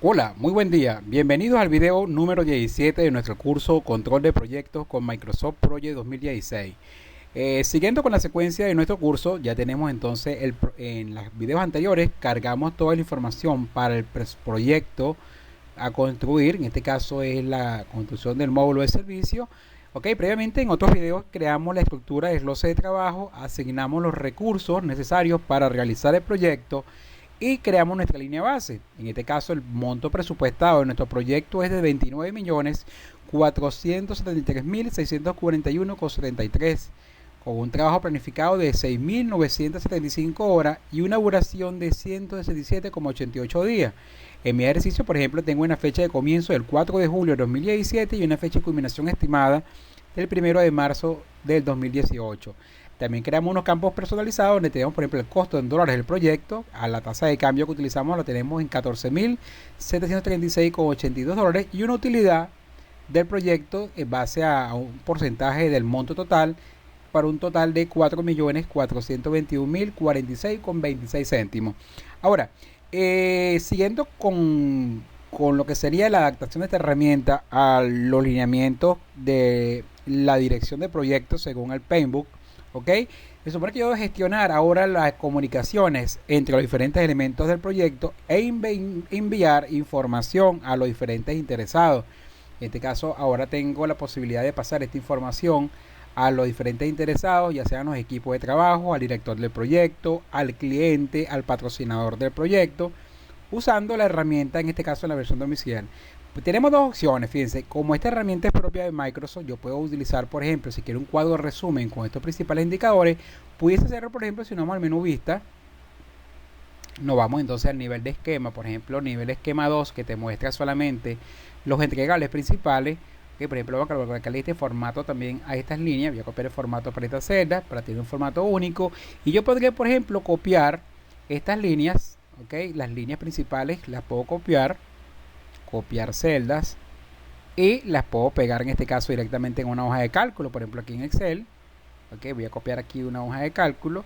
Hola, muy buen día. Bienvenidos al video número 17 de nuestro curso Control de Proyectos con Microsoft Project 2016. Siguiendo con la secuencia de nuestro curso, ya tenemos entonces en los videos anteriores cargamos toda la información para el proyecto a construir. En este caso es la construcción del módulo de servicio. Ok, previamente en otros videos creamos la estructura de desglose de trabajo, asignamos los recursos necesarios para realizar el proyecto y creamos nuestra línea base. En este caso el monto presupuestado de nuestro proyecto es de 29.473.641,73, con un trabajo planificado de 6.975 horas y una duración de 167,88 días. En mi ejercicio, por ejemplo, tengo una fecha de comienzo del 4 de julio de 2017 y una fecha de culminación estimada del 1 de marzo del 2018. También creamos unos campos personalizados donde tenemos, por ejemplo, el costo en dólares del proyecto. A la tasa de cambio que utilizamos lo tenemos en 14.736,82 dólares y una utilidad del proyecto en base a un porcentaje del monto total para un total de 4.421.046,26 céntimos. Ahora, siguiendo con lo que sería la adaptación de esta herramienta a los lineamientos de la dirección de proyectos según el Paintbook. ¿Ok? Se supone que yo debo gestionar ahora las comunicaciones entre los diferentes elementos del proyecto e enviar información a los diferentes interesados. En este caso, ahora tengo la posibilidad de pasar esta información a los diferentes interesados, ya sean los equipos de trabajo, al director del proyecto, al cliente, al patrocinador del proyecto, usando la herramienta, en este caso en la versión domiciliar. Pues tenemos dos opciones, fíjense, como esta herramienta es propia de Microsoft, yo puedo utilizar, por ejemplo, si quiero un cuadro de resumen con estos principales indicadores, pudiese hacerlo, por ejemplo, si nos vamos al menú vista, nos vamos entonces al nivel de esquema, por ejemplo, nivel de esquema 2, que te muestra solamente los entregables principales, que por ejemplo, voy a colocar este formato también a estas líneas, voy a copiar el formato para estas celdas, para tener un formato único, y yo podría, por ejemplo, copiar estas líneas, ok, las líneas principales las puedo copiar celdas y las puedo pegar en este caso directamente en una hoja de cálculo, por ejemplo aquí en Excel. Ok, voy a copiar aquí una hoja de cálculo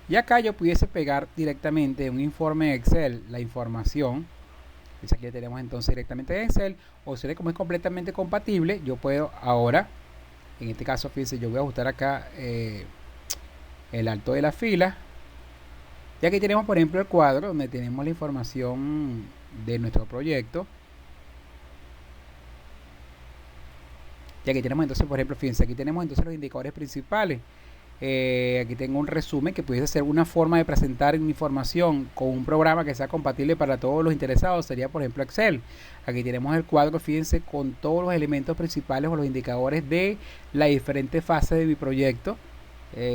y acá yo pudiese pegar directamente en un informe de Excel la información. Aquí ya tenemos entonces directamente en Excel, o si como es completamente compatible, yo puedo ahora, en este caso fíjense, yo voy a ajustar acá el alto de la fila, y aquí tenemos por ejemplo el cuadro donde tenemos la información de nuestro proyecto. Y aquí tenemos entonces, por ejemplo, fíjense, aquí tenemos entonces los indicadores principales. Aquí tengo un resumen que pudiese ser una forma de presentar información con un programa que sea compatible para todos los interesados. Sería, por ejemplo, Excel. Aquí tenemos el cuadro, fíjense, con todos los elementos principales o los indicadores de las diferentes fases de mi proyecto,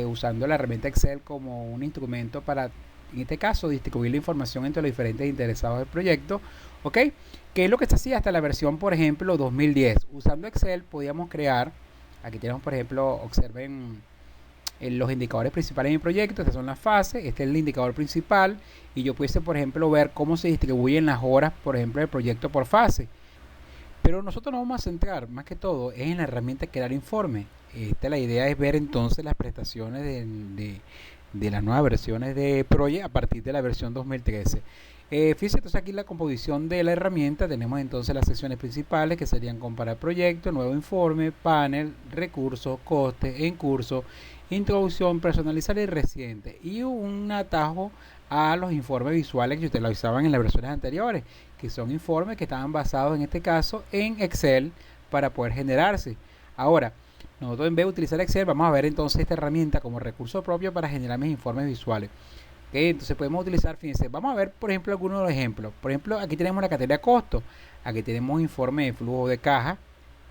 usando la herramienta Excel como un instrumento para, en este caso, distribuir la información entre los diferentes interesados del proyecto. ¿Ok? ¿Qué es lo que se hacía hasta la versión, por ejemplo, 2010? Usando Excel podíamos crear, aquí tenemos, por ejemplo, observen los indicadores principales de mi proyecto. Estas son las fases, este es el indicador principal, y yo pudiese, por ejemplo, ver cómo se distribuyen las horas, por ejemplo, del proyecto por fase. Pero nosotros nos vamos a centrar, más que todo, en la herramienta crear informe. La idea es ver entonces las prestaciones de las nuevas versiones de Project a partir de la versión 2013. Fíjense entonces aquí la composición de la herramienta. Tenemos entonces las secciones principales que serían comparar proyecto, nuevo informe, panel, recursos, coste, en curso, introducción, personalizar y reciente, y un atajo a los informes visuales que ustedes lo usaban en las versiones anteriores, que son informes que estaban basados en este caso en Excel para poder generarse. Ahora, nosotros en vez de utilizar Excel vamos a ver entonces esta herramienta como recurso propio para generar mis informes visuales. Okay, entonces podemos utilizar, fíjense, vamos a ver por ejemplo algunos de los ejemplos. Por ejemplo, aquí tenemos la categoría costo, aquí tenemos informe de flujo de caja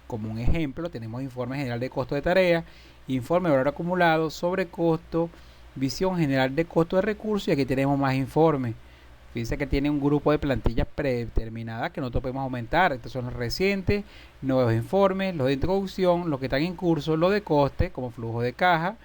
como un ejemplo, tenemos informe general de costo de tarea, informe de valor acumulado, sobre costo, visión general de costo de recursos, y aquí tenemos más informes. Fíjense que tiene un grupo de plantillas predeterminadas que nosotros podemos aumentar. Estos son los recientes, nuevos informes, los de introducción, los que están en curso, los de coste como flujo de caja,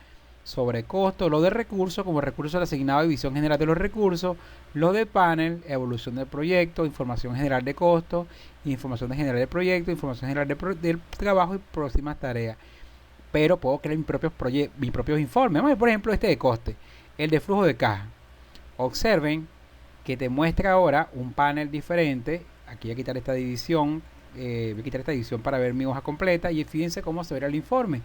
sobre costo, lo de recursos como recursos asignados y visión general de los recursos, lo de panel, evolución del proyecto, información general de costo, información general del proyecto, información general del trabajo y próximas tareas. Pero puedo crear mis propios informes. Vamos a ver, por ejemplo, este de coste, el de flujo de caja. Observen que te muestra ahora un panel diferente Aquí voy a quitar esta división. Voy a quitar esta división para ver mi hoja completa. Y fíjense cómo se verá el informe.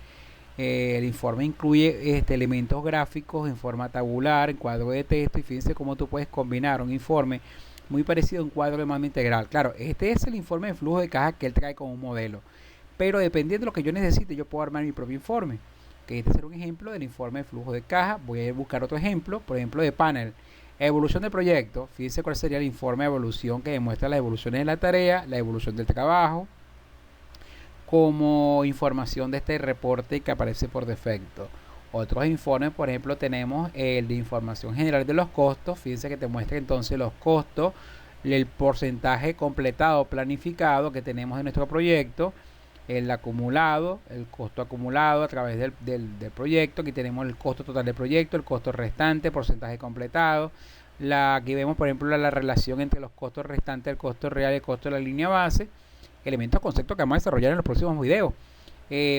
El informe incluye elementos gráficos en forma tabular, en cuadro de texto. Y fíjense cómo tú puedes combinar un informe muy parecido a un cuadro de mando integral. Claro, este es el informe de flujo de caja que él trae con un modelo. Pero dependiendo de lo que yo necesite, yo puedo armar mi propio informe. Que este será un ejemplo del informe de flujo de caja. Voy a buscar otro ejemplo, por ejemplo de panel. Evolución del proyecto. Fíjense cuál sería el informe de evolución que demuestra las evoluciones de la tarea, la evolución del trabajo, como información de este reporte que aparece por defecto. Otros informes, por ejemplo, tenemos el de información general de los costos. Fíjense que te muestra entonces los costos, el porcentaje completado, planificado que tenemos en nuestro proyecto, el acumulado, el costo acumulado a través del proyecto. Aquí tenemos el costo total del proyecto, el costo restante, porcentaje completado. Aquí vemos, por ejemplo, la relación entre los costos restantes, el costo real y el costo de la línea base. Elementos, conceptos que vamos a desarrollar en los próximos videos.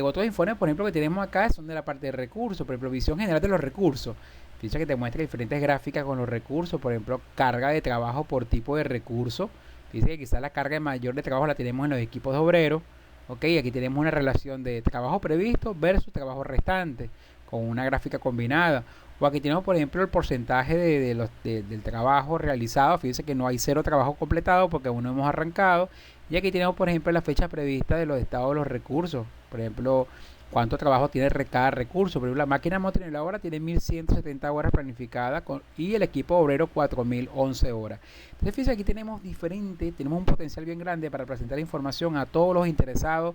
Otros informes, por ejemplo, que tenemos acá son de la parte de recursos, por ejemplo, visión general de los recursos. Fíjate que te muestra diferentes gráficas con los recursos, por ejemplo, carga de trabajo por tipo de recurso. Fíjate que quizás la carga mayor de trabajo la tenemos en los equipos de obreros. Ok, aquí tenemos una relación de trabajo previsto versus trabajo restante, con una gráfica combinada. O aquí tenemos, por ejemplo, el porcentaje del trabajo realizado. Fíjense que no hay 0 trabajo completado porque aún no hemos arrancado. Y aquí tenemos, por ejemplo, la fecha prevista de los estados de los recursos. Por ejemplo, cuánto trabajo tiene cada recurso. Por ejemplo, la máquina motrineladora tiene 1170 horas planificadas y el equipo obrero 4011 horas. Entonces, fíjense, aquí tenemos un potencial bien grande para presentar información a todos los interesados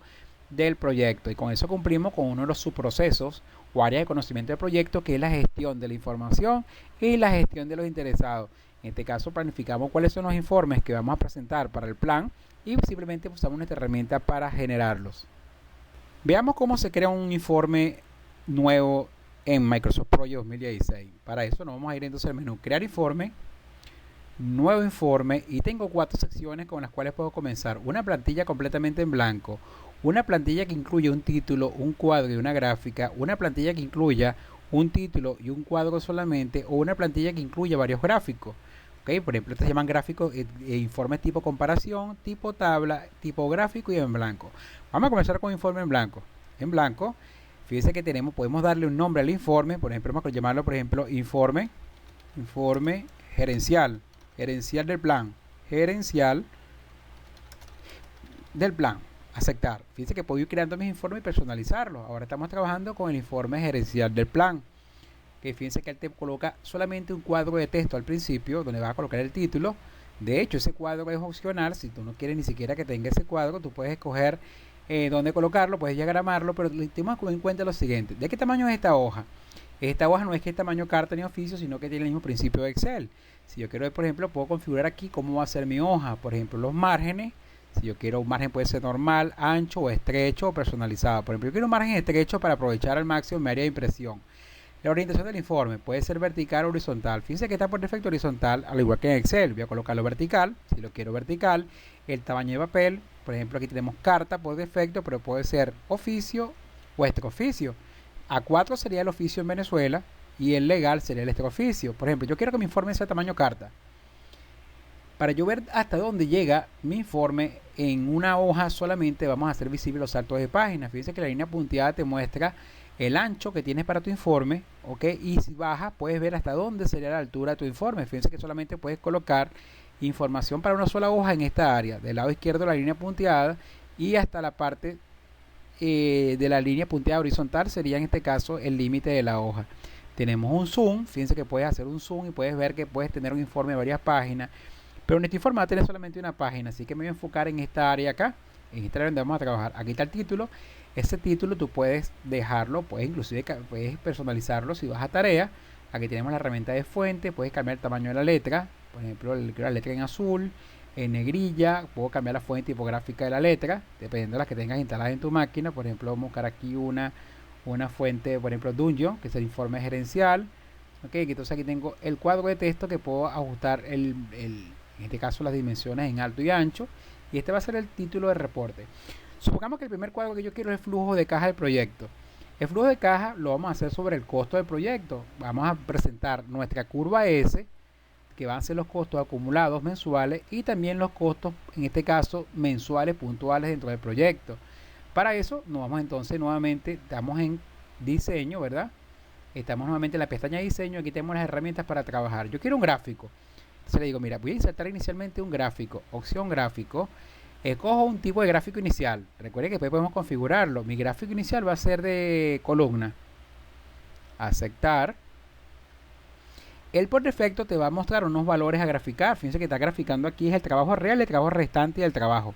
del proyecto. Y con eso cumplimos con uno de los subprocesos o áreas de conocimiento del proyecto, que es la gestión de la información y la gestión de los interesados. En este caso, planificamos cuáles son los informes que vamos a presentar para el plan y simplemente usamos nuestra herramienta para generarlos. Veamos cómo se crea un informe nuevo en Microsoft Project 2016. Para eso nos vamos a ir entonces al menú Crear informe, Nuevo informe, y tengo 4 secciones con las cuales puedo comenzar. Una plantilla completamente en blanco, una plantilla que incluye un título, un cuadro y una gráfica, una plantilla que incluya un título y un cuadro solamente, o una plantilla que incluya varios gráficos. Okay, por ejemplo, estos se llaman gráficos, informes tipo comparación, tipo tabla, tipo gráfico y en blanco. Vamos a comenzar con informe en blanco. En blanco, fíjense que podemos darle un nombre al informe. Por ejemplo, vamos a llamarlo, por ejemplo, informe gerencial del plan, aceptar. Fíjense que puedo ir creando mis informes y personalizarlos. Ahora estamos trabajando con el informe gerencial del plan. Que fíjense que él te coloca solamente un cuadro de texto al principio donde vas a colocar el título. De hecho, ese cuadro es opcional. Si tú no quieres ni siquiera que tenga ese cuadro, tú puedes escoger dónde colocarlo, puedes diagramarlo, pero tenemos en cuenta lo siguiente: ¿de qué tamaño es esta hoja? Esta hoja no es que es tamaño carta ni oficio, sino que tiene el mismo principio de Excel. Si yo quiero ver, por ejemplo, puedo configurar aquí cómo va a ser mi hoja. Por ejemplo, los márgenes. Si yo quiero un margen, puede ser normal, ancho o estrecho o personalizado. Por ejemplo, yo quiero un margen estrecho para aprovechar al máximo mi área de impresión. La orientación del informe puede ser vertical o horizontal. Fíjense que está por defecto horizontal, al igual que en Excel. Voy a colocarlo vertical, si lo quiero vertical. El tamaño de papel, por ejemplo, aquí tenemos carta por defecto, pero puede ser oficio o extraoficio. A4 sería el oficio en Venezuela y el legal sería el extraoficio. Por ejemplo, yo quiero que mi informe sea tamaño carta. Para yo ver hasta dónde llega mi informe en una hoja solamente, vamos a hacer visibles los saltos de página. Fíjense que la línea punteada te muestra el ancho que tienes para tu informe, ¿ok? Y si bajas, puedes ver hasta dónde sería la altura de tu informe. Fíjense que solamente puedes colocar información para una sola hoja en esta área. Del lado izquierdo la línea punteada y hasta la parte de la línea punteada horizontal sería en este caso el límite de la hoja. Tenemos un zoom. Fíjense que puedes hacer un zoom y puedes ver que puedes tener un informe de varias páginas. Pero en este informe va a tener solamente una página. Así que me voy a enfocar en esta área acá. En esta área donde vamos a trabajar. Aquí está el título. Ese título tú puedes dejarlo, puedes personalizarlo si vas a tarea. Aquí tenemos la herramienta de fuente, puedes cambiar el tamaño de la letra. Por ejemplo, la letra en azul, en negrilla. Puedo cambiar la fuente tipográfica de la letra, dependiendo de las que tengas instaladas en tu máquina. Por ejemplo, vamos a buscar aquí una fuente, por ejemplo, Dungeon, que es el informe gerencial. Okay, entonces aquí tengo el cuadro de texto que puedo ajustar, en este caso las dimensiones en alto y ancho. Y este va a ser el título del reporte. Supongamos que el primer cuadro que yo quiero es el flujo de caja del proyecto. El flujo de caja lo vamos a hacer sobre el costo del proyecto. Vamos a presentar nuestra curva S, que van a ser los costos acumulados mensuales y también los costos, en este caso, mensuales puntuales dentro del proyecto. Para eso nos vamos entonces nuevamente, estamos en diseño, ¿verdad? Estamos nuevamente en la pestaña de diseño, aquí tenemos las herramientas para trabajar. Yo quiero un gráfico. Entonces le digo, mira, voy a insertar inicialmente un gráfico, opción gráfico. Escojo un tipo de gráfico inicial. Recuerden que después podemos configurarlo. Mi gráfico inicial va a ser de columna. Aceptar. Él por defecto te va a mostrar unos valores a graficar. Fíjense que está graficando aquí es el trabajo real, el trabajo restante y el trabajo.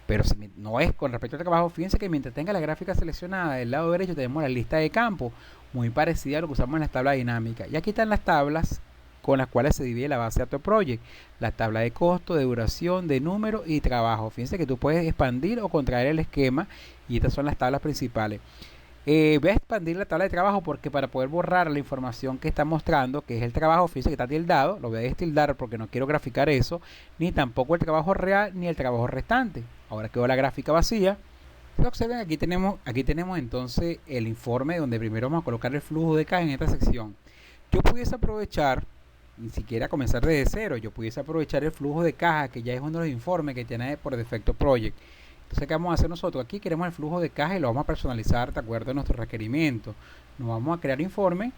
Pero si no es con respecto al trabajo, fíjense que mientras tenga la gráfica seleccionada del lado derecho tenemos la lista de campos, muy parecida a lo que usamos en las tablas dinámicas. Y aquí están las tablas con las cuales se divide la base de AutoProject. La tabla de costo, de duración, de número y trabajo. Fíjense que tú puedes expandir o contraer el esquema y estas son las tablas principales. Voy a expandir la tabla de trabajo porque para poder borrar la información que está mostrando, que es el trabajo, fíjense que está tildado, lo voy a destildar porque no quiero graficar eso, ni tampoco el trabajo real ni el trabajo restante. Ahora quedó la gráfica vacía. Pero observen, aquí tenemos entonces el informe donde primero vamos a colocar el flujo de caja en esta sección. Yo pudiese aprovechar, ni siquiera comenzar desde cero, yo pudiese aprovechar el flujo de caja que ya es uno de los informes que tiene por defecto Project. Entonces, ¿qué vamos a hacer nosotros? Aquí queremos el flujo de caja y lo vamos a personalizar de acuerdo a nuestros requerimientos. Nos vamos a crear informe.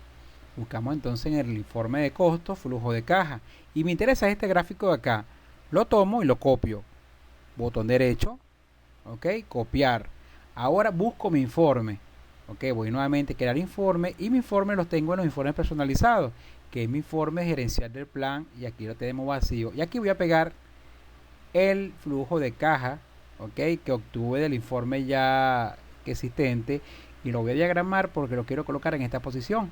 Buscamos entonces en el informe de costos, flujo de caja. Y me interesa este gráfico de acá. Lo tomo y lo copio. Botón derecho. Ok, copiar. Ahora busco mi informe. Ok, voy nuevamente a crear informe. Y mi informe los tengo en los informes personalizados. Que es mi informe gerencial del plan. Y aquí lo tenemos vacío. Y aquí voy a pegar el flujo de caja. Okay, que obtuve del informe ya existente y lo voy a diagramar porque lo quiero colocar en esta posición.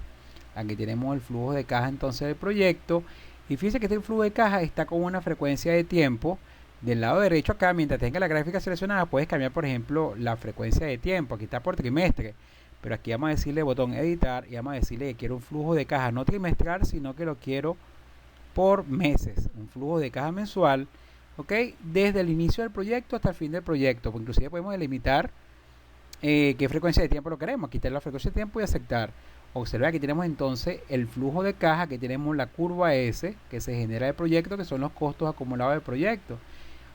Aquí tenemos el flujo de caja entonces del proyecto y fíjense que este flujo de caja está con una frecuencia de tiempo del lado derecho. Acá mientras tenga la gráfica seleccionada puedes cambiar por ejemplo la frecuencia de tiempo, aquí está por trimestre, pero aquí vamos a decirle botón editar y vamos a decirle que quiero un flujo de caja no trimestral sino que lo quiero por meses, un flujo de caja mensual. ¿Ok? Desde el inicio del proyecto hasta el fin del proyecto. Pues inclusive podemos delimitar qué frecuencia de tiempo lo queremos. Quitar la frecuencia de tiempo y aceptar. Observa, aquí tenemos entonces el flujo de caja, que tenemos la curva S que se genera del proyecto, que son los costos acumulados del proyecto.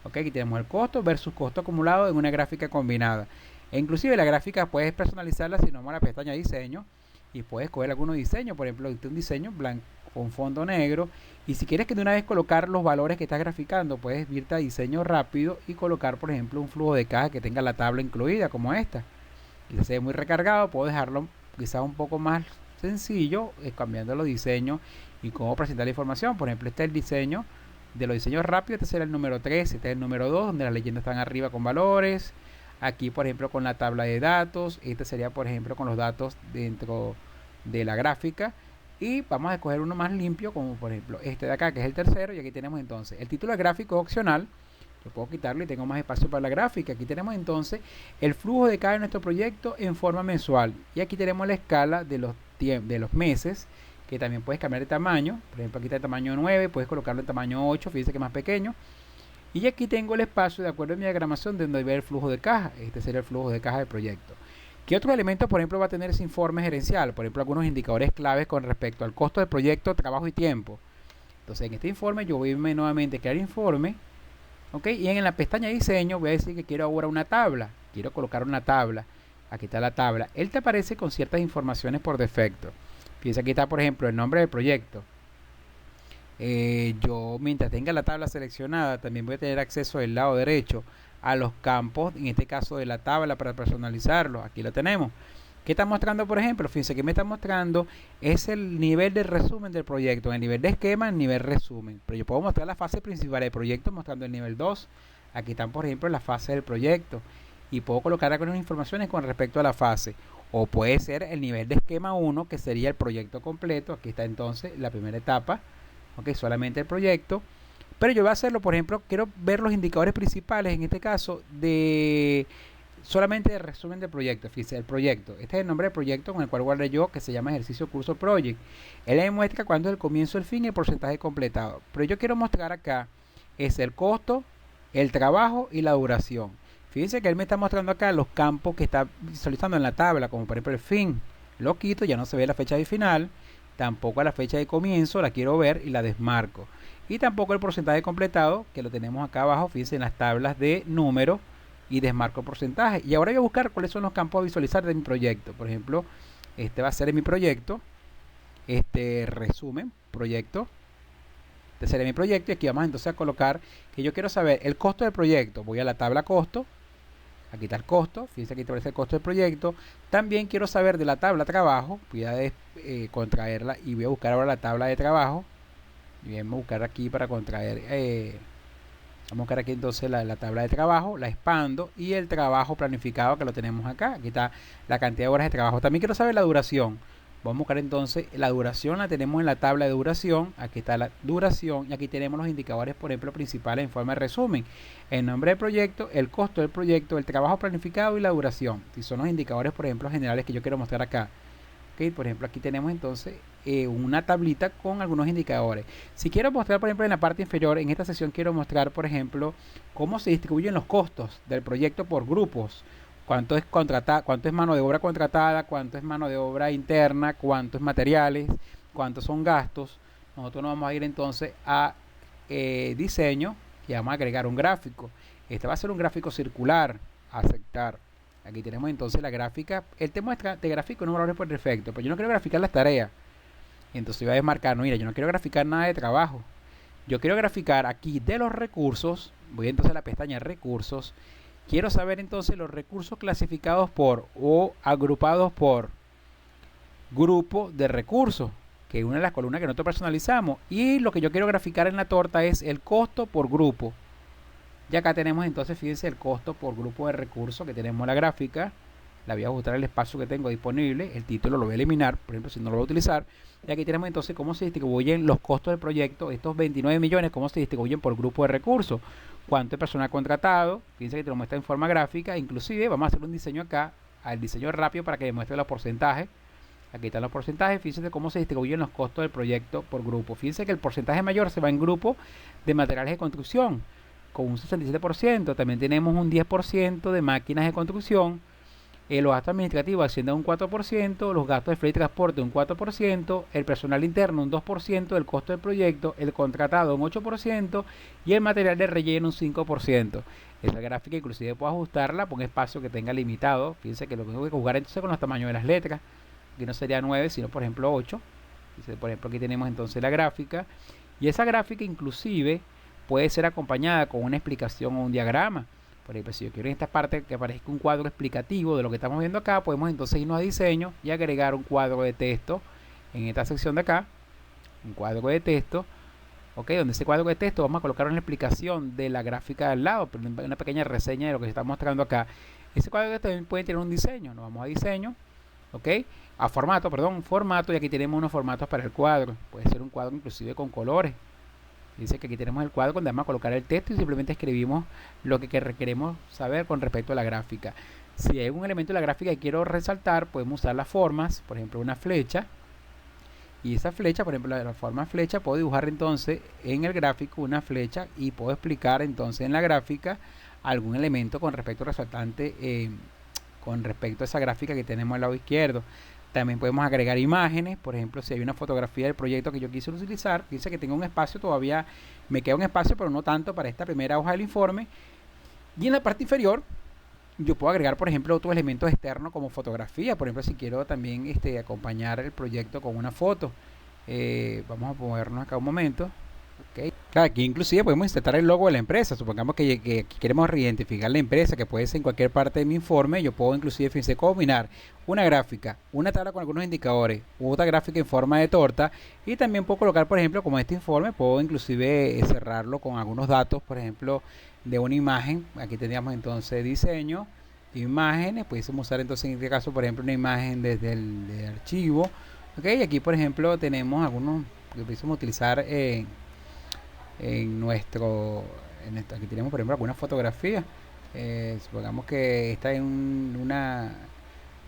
¿Ok? Aquí tenemos el costo versus costo acumulado en una gráfica combinada. E inclusive la gráfica puedes personalizarla si no vamos a la pestaña diseño y puedes coger algunos diseños. Por ejemplo, un diseño blanco con fondo negro y si quieres que de una vez colocar los valores que estás graficando puedes irte a diseño rápido y colocar por ejemplo un flujo de caja que tenga la tabla incluida como esta y si se ve muy recargado puedo dejarlo quizás un poco más sencillo cambiando los diseños y cómo presentar la información. Por ejemplo este es el diseño de los diseños rápidos, este será el número 3, este es el número 2 donde las leyendas están arriba con valores, aquí por ejemplo con la tabla de datos, este sería por ejemplo con los datos dentro de la gráfica. Y vamos a escoger uno más limpio, como por ejemplo este de acá, que es el tercero. Y aquí tenemos entonces el título de gráfico opcional. Yo puedo quitarlo y tengo más espacio para la gráfica. Aquí tenemos entonces el flujo de caja de nuestro proyecto en forma mensual. Y aquí tenemos la escala de los meses, que también puedes cambiar de tamaño. Por ejemplo, aquí está el tamaño 9, puedes colocarlo en tamaño 8, fíjense que es más pequeño. Y aquí tengo el espacio de acuerdo a mi diagramación de donde ve el flujo de caja. Este sería el flujo de caja del proyecto. ¿Qué otros elementos, por ejemplo, va a tener ese informe gerencial? Por ejemplo, algunos indicadores claves con respecto al costo del proyecto, trabajo y tiempo. Entonces, en este informe yo voy a irme nuevamente a crear informe. ¿Ok? Y en la pestaña diseño voy a decir que quiero ahora una tabla. Quiero colocar una tabla. Aquí está la tabla. Él te aparece con ciertas informaciones por defecto. Fíjense, aquí está, por ejemplo, el nombre del proyecto. Yo, mientras tenga la tabla seleccionada, también voy a tener acceso del lado derecho a los campos, en este caso de la tabla para personalizarlo. Aquí lo tenemos. ¿Qué está mostrando, por ejemplo? Fíjense que me está mostrando es el nivel de resumen del proyecto, el nivel de esquema, el nivel resumen. Pero yo puedo mostrar la fase principal del proyecto mostrando el nivel 2. Aquí están, por ejemplo, las fases del proyecto. Y puedo colocar algunas informaciones con respecto a la fase. O puede ser el nivel de esquema 1, que sería el proyecto completo. Aquí está entonces la primera etapa. Ok, solamente el proyecto. Pero yo voy a hacerlo, por ejemplo, quiero ver los indicadores principales, en este caso, de solamente de resumen del proyecto. Fíjense, el proyecto. Este es el nombre del proyecto con el cual guardé yo, que se llama ejercicio curso project. Él me muestra cuándo es el comienzo, el fin y el porcentaje completado. Pero yo quiero mostrar acá es el costo, el trabajo y la duración. Fíjense que él me está mostrando acá los campos que está visualizando en la tabla, como por ejemplo el fin. Lo quito, ya no se ve la fecha de final. Tampoco a la fecha de comienzo, la quiero ver y la desmarco. y tampoco el porcentaje completado, que lo tenemos acá abajo, fíjense en las tablas de número y desmarco porcentaje. Y ahora voy a buscar cuáles son los campos a visualizar de mi proyecto. Por ejemplo, este va a ser en mi proyecto, resumen, proyecto. Este sería mi proyecto y aquí vamos entonces a colocar que yo quiero saber el costo del proyecto. Voy a la tabla costo, aquí está el costo, fíjense aquí aparece el costo del proyecto. También quiero saber de la tabla trabajo, voy a contraerla y voy a buscar ahora la tabla de trabajo. Y vamos a buscar aquí para contraer, vamos a buscar aquí entonces la tabla de trabajo, la expando y el trabajo planificado que lo tenemos acá. Aquí está la cantidad de horas de trabajo. También quiero saber la duración. Vamos a buscar entonces la duración, la tenemos en la tabla de duración. Aquí está la duración y aquí tenemos los indicadores, por ejemplo, principales en forma de resumen. El nombre del proyecto, el costo del proyecto, el trabajo planificado y la duración. Y son los indicadores, por ejemplo, generales que yo quiero mostrar acá. Okay, por ejemplo, aquí tenemos entonces una tablita con algunos indicadores. Si quiero mostrar, por ejemplo, en la parte inferior, en esta sección quiero mostrar, por ejemplo, cómo se distribuyen los costos del proyecto por grupos. Cuánto es cuánto es mano de obra contratada, cuánto es mano de obra interna, cuánto es materiales, cuántos son gastos. Nosotros nos vamos a ir entonces a diseño y vamos a agregar un gráfico. Este va a ser un gráfico circular. Aceptar. Aquí tenemos entonces la gráfica. Él te muestra de gráfico no valores por defecto, pero yo no quiero graficar las tareas. Y entonces voy a desmarcar, no, mira, yo no quiero graficar nada de trabajo. Yo quiero graficar aquí de los recursos. Voy entonces a la pestaña recursos. Quiero saber entonces los recursos clasificados por o agrupados por grupo de recursos, que es una de las columnas que nosotros personalizamos. Y lo que yo quiero graficar en la torta es el costo por grupo. Y acá tenemos entonces, fíjense, el costo por grupo de recursos que tenemos la gráfica. La voy a ajustar el espacio que tengo disponible. El título lo voy a eliminar, por ejemplo, si no lo voy a utilizar. Y aquí tenemos entonces cómo se distribuyen los costos del proyecto. Estos 29 millones, cómo se distribuyen por grupo de recursos. Cuánto es personal contratado. Fíjense que te lo muestra en forma gráfica. Inclusive vamos a hacer un diseño acá, al diseño rápido para que demuestre los porcentajes. Aquí están los porcentajes. Fíjense cómo se distribuyen los costos del proyecto por grupo. Fíjense que el porcentaje mayor se va en grupo de materiales de construcción, con un 67%. También tenemos un 10% de máquinas de construcción. Los gastos administrativos ascienden a un 4%, los gastos de flete y transporte un 4%, el personal interno un 2% del costo del proyecto, el contratado un 8% y el material de relleno un 5%. Esa gráfica inclusive puedo ajustarla por un espacio que tenga limitado. Fíjense que lo tengo que jugar entonces con los tamaños de las letras. Aquí no sería 9, sino por ejemplo 8. Por ejemplo, aquí tenemos entonces la gráfica. Y esa gráfica inclusive puede ser acompañada con una explicación o un diagrama. Por ejemplo, si yo quiero en esta parte que aparezca un cuadro explicativo de lo que estamos viendo acá, podemos entonces irnos a diseño y agregar un cuadro de texto en esta sección de acá. Un cuadro de texto. Ok, donde ese cuadro de texto vamos a colocar una explicación de la gráfica al lado, pero una pequeña reseña de lo que se está mostrando acá. Ese cuadro de texto también puede tener un diseño. Nos vamos a diseño. Ok, a formato, perdón, formato, y aquí tenemos unos formatos para el cuadro. Puede ser un cuadro inclusive con colores. Dice que aquí tenemos el cuadro donde vamos a colocar el texto y simplemente escribimos lo que requeremos saber con respecto a la gráfica. Si hay un elemento de la gráfica que quiero resaltar, podemos usar las formas, por ejemplo una flecha. Y esa flecha, por ejemplo la forma flecha, puedo dibujar entonces en el gráfico una flecha y puedo explicar entonces en la gráfica algún elemento con respecto al resaltante, con respecto a esa gráfica que tenemos al lado izquierdo. También podemos agregar imágenes, por ejemplo, si hay una fotografía del proyecto que yo quise utilizar, dice que tengo un espacio todavía, me queda un espacio, pero no tanto para esta primera hoja del informe. Y en la parte inferior, yo puedo agregar, por ejemplo, otros elementos externos como fotografía. Por ejemplo, si quiero también acompañar el proyecto con una foto. Vamos a movernos acá un momento. Okay. Claro, aquí inclusive podemos insertar el logo de la empresa. Supongamos que queremos reidentificar la empresa, que puede ser en cualquier parte de mi informe. Yo puedo inclusive, fíjense, combinar una gráfica, una tabla con algunos indicadores, otra gráfica en forma de torta, y también puedo colocar, por ejemplo, como este informe, puedo inclusive cerrarlo con algunos datos, por ejemplo, de una imagen. Aquí tendríamos entonces diseño, imágenes, pudiésemos usar entonces en este caso, por ejemplo, una imagen desde el archivo. Okay, aquí por ejemplo tenemos algunos que pudiésemos utilizar aquí tenemos por ejemplo algunas fotografías. Supongamos que está en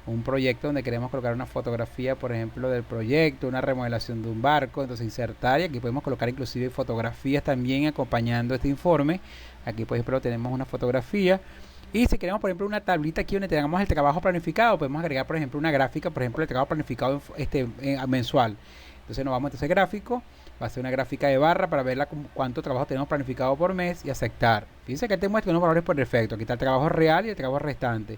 un proyecto donde queremos colocar una fotografía, por ejemplo, del proyecto, una remodelación de un barco. Entonces insertar, y aquí podemos colocar inclusive fotografías también acompañando este informe. Aquí por ejemplo tenemos una fotografía. Y si queremos, por ejemplo, una tablita aquí donde tengamos el trabajo planificado, podemos agregar, por ejemplo, una gráfica, por ejemplo, el trabajo planificado mensual. Entonces nos vamos a este gráfico, Va a ser una gráfica de barra para ver cuánto trabajo tenemos planificado por mes y aceptar. Fíjense que te muestra unos valores por defecto. Aquí está el trabajo real y el trabajo restante.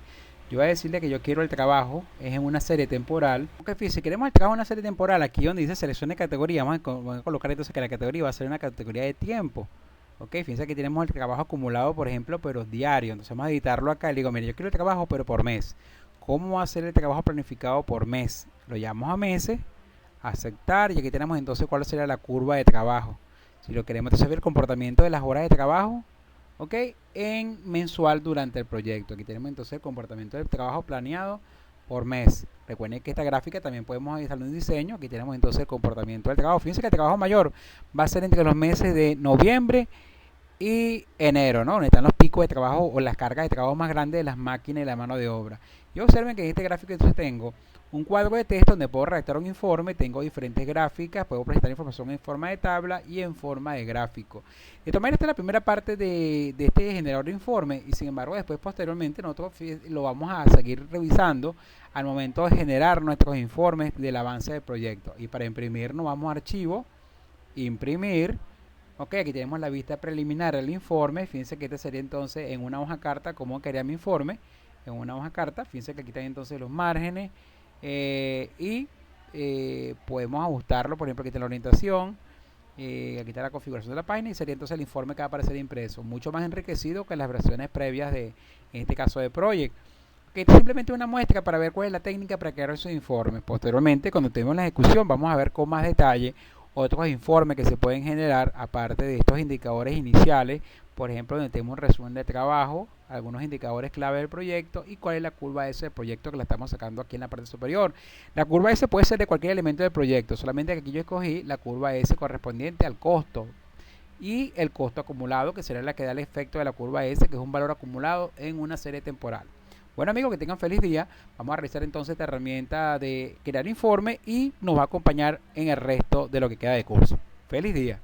Yo voy a decirle que yo quiero el trabajo, es en una serie temporal. Ok, fíjense, si queremos el trabajo en una serie temporal, aquí donde dice seleccione categoría, vamos a colocar entonces que la categoría va a ser una categoría de tiempo. Ok, fíjense que tenemos el trabajo acumulado, por ejemplo, pero diario. Entonces vamos a editarlo acá y le digo, mire, yo quiero el trabajo, pero por mes. ¿Cómo va a ser el trabajo planificado por mes? Lo llamamos a meses, aceptar, y aquí tenemos entonces cuál sería la curva de trabajo. Si lo queremos entonces ver el comportamiento de las horas de trabajo, ok, en mensual durante el proyecto. Aquí tenemos entonces el comportamiento del trabajo planeado por mes. Recuerden que esta gráfica también podemos realizarlo en diseño. Aquí tenemos entonces el comportamiento del trabajo. Fíjense que el trabajo mayor va a ser entre los meses de noviembre y enero, ¿no? Donde están los picos de trabajo o las cargas de trabajo más grandes de las máquinas y la mano de obra. Y observen que en este gráfico entonces tengo un cuadro de texto donde puedo redactar un informe, tengo diferentes gráficas, puedo presentar información en forma de tabla y en forma de gráfico. De todas maneras, esta es la primera parte de este generador de informe, y sin embargo después posteriormente nosotros lo vamos a seguir revisando al momento de generar nuestros informes del avance del proyecto. Y para imprimir nos vamos a archivo, imprimir. Ok, aquí tenemos la vista preliminar del informe. Fíjense que este sería entonces en una hoja carta cómo quedaría mi informe. En una hoja carta, fíjense que aquí están entonces los márgenes podemos ajustarlo. Por ejemplo, aquí está la orientación, aquí está la configuración de la página y sería entonces el informe que va a aparecer impreso, mucho más enriquecido que las versiones previas de, en este caso, de Project. Okay, esto es simplemente una muestra para ver cuál es la técnica para crear esos informes. Posteriormente, cuando tenemos la ejecución, vamos a ver con más detalle otros informes que se pueden generar aparte de estos indicadores iniciales. Por ejemplo, donde tenemos un resumen de trabajo, algunos indicadores clave del proyecto y cuál es la curva S del proyecto que la estamos sacando aquí en la parte superior. La curva S puede ser de cualquier elemento del proyecto, solamente que aquí yo escogí la curva S correspondiente al costo y el costo acumulado, que será la que da el efecto de la curva S, que es un valor acumulado en una serie temporal. Bueno, amigos, que tengan feliz día. Vamos a realizar entonces esta herramienta de crear informe y nos va a acompañar en el resto de lo que queda de curso. Feliz día.